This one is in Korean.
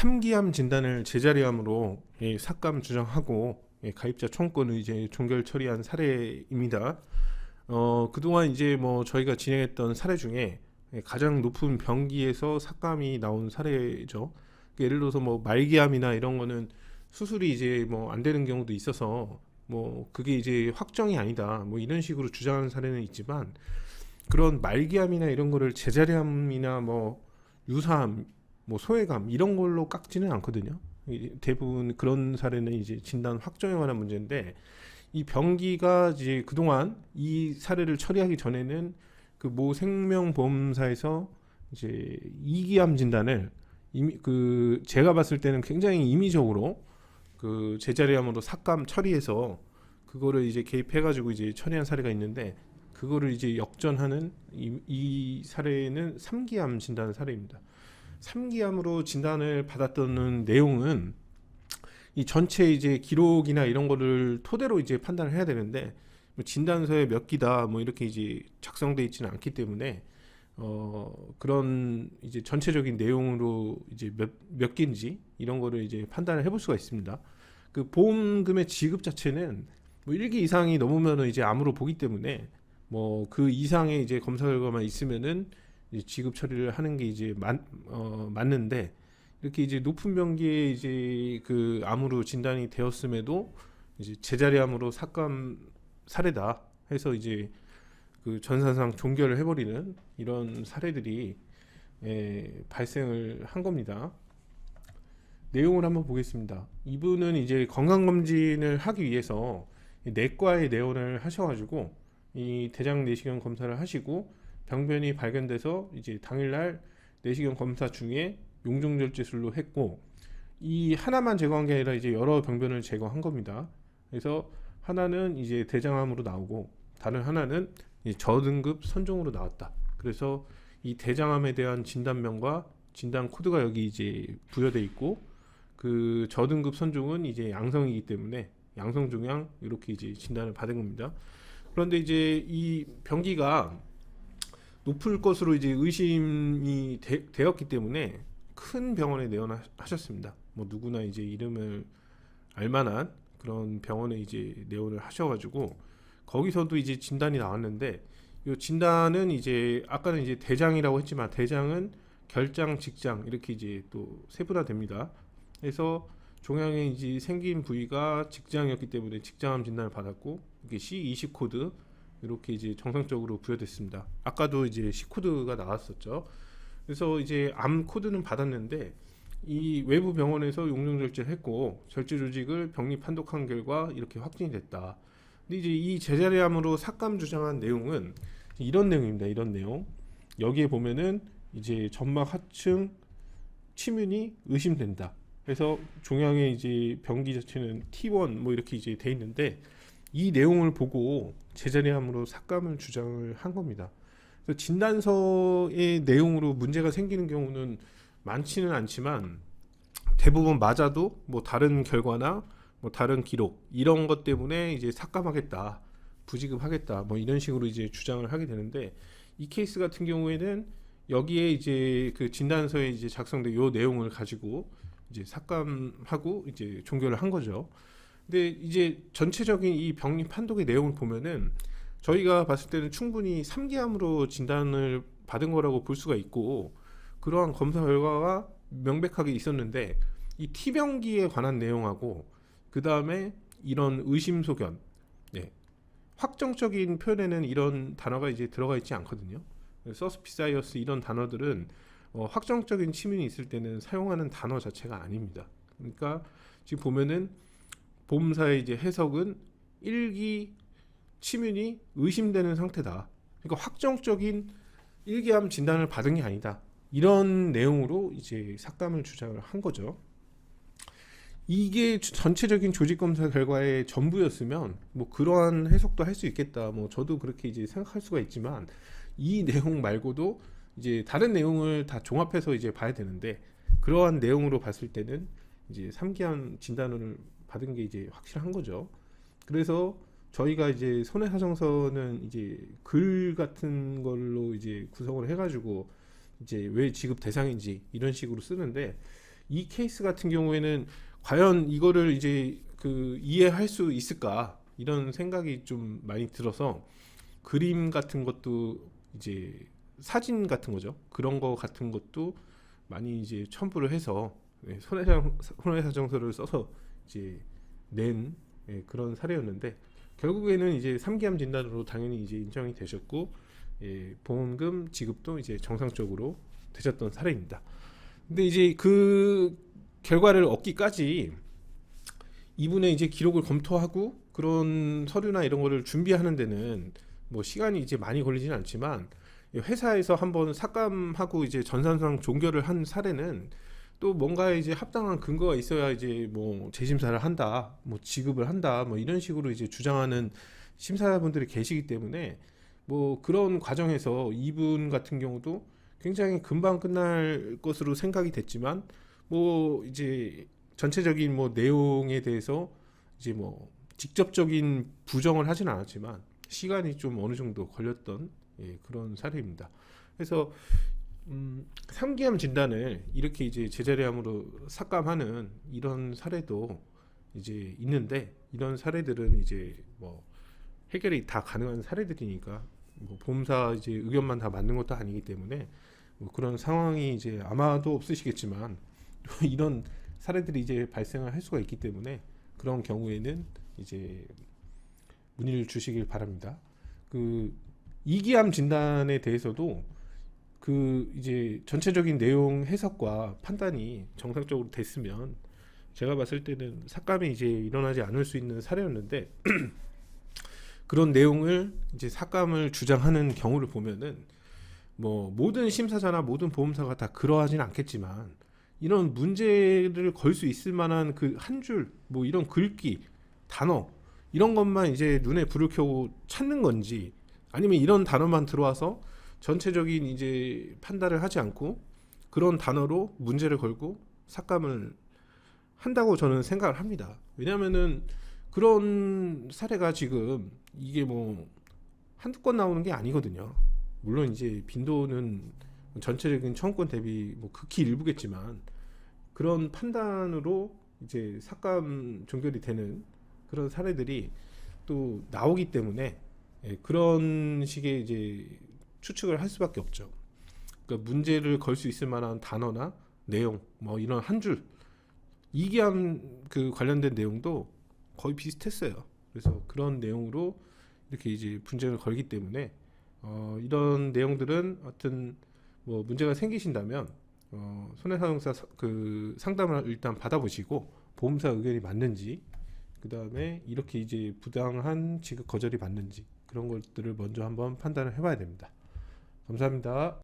3기암 진단을 제자리암으로 삭감 주장하고 가입자 청구권을 이제 종결 처리한 사례입니다. 그동안 이제 뭐 저희가 진행했던 사례 중에 가장 높은 병기에서 삭감이 나온 사례죠. 예를 들어서 뭐 말기암이나 이런 거는 수술이 이제 뭐 안 되는 경우도 있어서 뭐 그게 이제 확정이 아니다 뭐 이런 식으로 주장하는 사례는 있지만, 그런 말기암이나 이런 거를 제자리암이나 뭐 유사암, 뭐 소외감 이런 걸로 깎지는 않거든요. 대부분 그런 사례는 이제 진단 확정에 관한 문제인데, 이 병기가 이제 그동안 이 사례를 처리하기 전에는 그 모 생명보험사에서 이제 이기암 진단을 이미 그 제가 봤을 때는 굉장히 임의적으로 그 제자리암으로 삭감 처리해서 그거를 이제 개입해가지고 이제 처리한 사례가 있는데, 그거를 이제 역전하는 이 사례는 3기암 진단 사례입니다. 3기암으로 진단을 받았던 내용은 이 전체 이제 기록이나 이런 거를 토대로 이제 판단을 해야 되는데, 뭐 진단서에 몇 기다 뭐 이렇게 이제 작성돼 있지는 않기 때문에 그런 이제 전체적인 내용으로 이제 몇 개인지 이런 거를 이제 판단을 해볼 수가 있습니다. 그 보험금의 지급 자체는 뭐 1기 이상이 넘으면은 이제 암으로 보기 때문에 뭐 그 이상의 이제 검사 결과만 있으면은 이제 지급 처리를 하는 게 이제 맞는데, 이렇게 이제 높은 병기에 이제 그 암으로 진단이 되었음에도 이제 제자리암으로 삭감 사례다 해서 이제 그 전산상 종결을 해버리는 이런 사례들이 발생을 한 겁니다. 내용을 한번 보겠습니다. 이분은 이제 건강검진을 하기 위해서 내과에 내원을 하셔가지고 이 대장 내시경 검사를 하시고 병변이 발견돼서 이제 당일날 내시경 검사 중에 용종절제술로 했고, 이 하나만 제거한 게 아니라 이제 여러 병변을 제거한 겁니다. 그래서 하나는 이제 대장암으로 나오고 다른 하나는 이제 저등급 선종으로 나왔다. 그래서 이 대장암에 대한 진단명과 진단 코드가 여기 이제 부여돼 있고, 그 저등급 선종은 이제 양성이기 때문에 양성 종양 이렇게 이제 진단을 받은 겁니다. 그런데 이제 이 병기가 높을 것으로 이제 의심이 되었기 때문에 큰 병원에 내원하셨습니다. 뭐 누구나 이제 이름을 알만한 그런 병원에 이제 내원을 하셔가지고 거기서도 이제 진단이 나왔는데, 이 진단은 이제 아까는 이제 대장이라고 했지만 대장은 결장, 직장 이렇게 이제 또 세분화됩니다. 그래서 종양에 이제 생긴 부위가 직장이었기 때문에 직장암 진단을 받았고, 이게 C20 코드 이렇게 이제 정상적으로 부여됐습니다. 아까도 이제 C 코드가 나왔었죠. 그래서 이제 암 코드는 받았는데 이 외부 병원에서 용종 절제를 했고 절제 조직을 병리 판독한 결과 이렇게 확진이 됐다. 근데 이제 이 제자리암으로 삭감 주장한 내용은 이런 내용입니다. 이런 내용. 여기에 보면은 이제 점막 하층 침윤이 의심된다. 그래서 종양의 이제 병기 자체는 T1 뭐 이렇게 이제 돼 있는데, 이 내용을 보고 제자리암으로 삭감을 주장을 한 겁니다. 그래서 진단서의 내용으로 문제가 생기는 경우는 많지는 않지만 대부분 맞아도 뭐 다른 결과나 뭐 다른 기록 이런 것 때문에 이제 삭감하겠다, 부지급하겠다 뭐 이런 식으로 이제 주장을 하게 되는데, 이 케이스 같은 경우에는 여기에 이제 그 진단서에 이제 작성된 요 내용을 가지고 이제 삭감하고 이제 종결을 한 거죠. 근데 이제 전체적인 이 병리 판독의 내용을 보면은 저희가 봤을 때는 충분히 3기암으로 진단을 받은 거라고 볼 수가 있고, 그러한 검사 결과가 명백하게 있었는데 이 T병기에 관한 내용하고 그 다음에 이런 의심소견, 확정적인 표현에는 이런 단어가 이제 들어가 있지 않거든요. 서스피사이어스 이런 단어들은 확정적인 치민이 있을 때는 사용하는 단어 자체가 아닙니다. 그러니까 지금 보면은 보험사의 이제 해석은 1기 치민이 의심되는 상태다. 그러니까 확정적인 1기암 진단을 받은 게 아니다. 이런 내용으로 이제 삭감을 주장을 한 거죠. 이게 전체적인 조직 검사 결과의 전부였으면 뭐 그러한 해석도 할 수 있겠다. 뭐 저도 그렇게 이제 생각할 수가 있지만, 이 내용 말고도 이제 다른 내용을 다 종합해서 이제 봐야 되는데, 그러한 내용으로 봤을 때는 이제 3기암 진단을 받은 게 이제 확실한 거죠. 그래서 저희가 이제 손해사정서는 이제 글 같은 걸로 이제 구성을 해가지고 이제 왜 지급 대상인지 이런 식으로 쓰는데, 이 케이스 같은 경우에는 과연 이거를 이제 그 이해할 수 있을까 이런 생각이 좀 많이 들어서 그림 같은 것도 이제 사진 같은 거죠. 그런 거 같은 것도 많이 이제 첨부를 해서 손해사정서를 써서 이제 낸 그런 사례였는데 결국에는 이제 3기암 진단으로 당연히 이제 인정이 되셨고 보험금 지급도 이제 정상적으로 되셨던 사례입니다. 근데 이제 그 결과를 얻기까지 이분의 이제 기록을 검토하고 그런 서류나 이런 거를 준비하는 데는 뭐 시간이 이제 많이 걸리지는 않지만 회사에서 한번 삭감하고 이제 전산상 종결을 한 사례는 또 뭔가 이제 합당한 근거가 있어야 이제 뭐 재심사를 한다, 뭐 지급을 한다, 뭐 이런 식으로 이제 주장하는 심사분들이 계시기 때문에 뭐 그런 과정에서 이분 같은 경우도 굉장히 금방 끝날 것으로 생각이 됐지만 뭐 이제 전체적인 뭐 내용에 대해서 이제 뭐 직접적인 부정을 하진 않았지만 시간이 좀 어느 정도 걸렸던 그런 사례입니다. 그래서 3기암 진단을 이렇게 이제 제자리암으로 삭감하는 이런 사례도 이제 있는데 이런 사례들은 이제 뭐 해결이 다 가능한 사례들이니까 뭐 보험사 이제 의견만 다 맞는 것도 아니기 때문에 뭐 그런 상황이 이제 아마도 없으시겠지만 이런 사례들이 이제 발생을 할 수가 있기 때문에 그런 경우에는 이제 문의를 주시길 바랍니다. 그 2기암 진단에 대해서도 그 이제 전체적인 내용 해석과 판단이 정상적으로 됐으면 제가 봤을 때는 삭감이 이제 일어나지 않을 수 있는 사례였는데 그런 내용을 이제 삭감을 주장하는 경우를 보면은 뭐 모든 심사자나 모든 보험사가 다 그러하진 않겠지만 이런 문제를 걸 수 있을 만한 그 한 줄 뭐 이런 글귀 단어 이런 것만 이제 눈에 불을 켜고 찾는 건지 아니면 이런 단어만 들어와서 전체적인 이제 판단을 하지 않고 그런 단어로 문제를 걸고 삭감을 한다고 저는 생각을 합니다. 왜냐하면은 그런 사례가 지금 이게 뭐 한두 건 나오는 게 아니거든요. 물론 이제 빈도는 전체적인 청구권 대비 뭐 극히 일부겠지만 그런 판단으로 이제 삭감 종결이 되는 그런 사례들이 또 나오기 때문에 그런 식의 이제 추측을 할 수밖에 없죠. 그러니까 문제를 걸 수 있을 만한 단어나 내용 뭐 이런 한 줄 이기암 그 관련된 내용도 거의 비슷했어요. 그래서 그런 내용으로 이렇게 이제 분쟁을 걸기 때문에 이런 내용들은 하여튼 뭐 문제가 생기신다면 손해사정사 그 상담을 일단 받아보시고 보험사 의견이 맞는지 그 다음에 이렇게 이제 부당한 지급 거절이 맞는지 그런 것들을 먼저 한번 판단을 해봐야 됩니다. 감사합니다.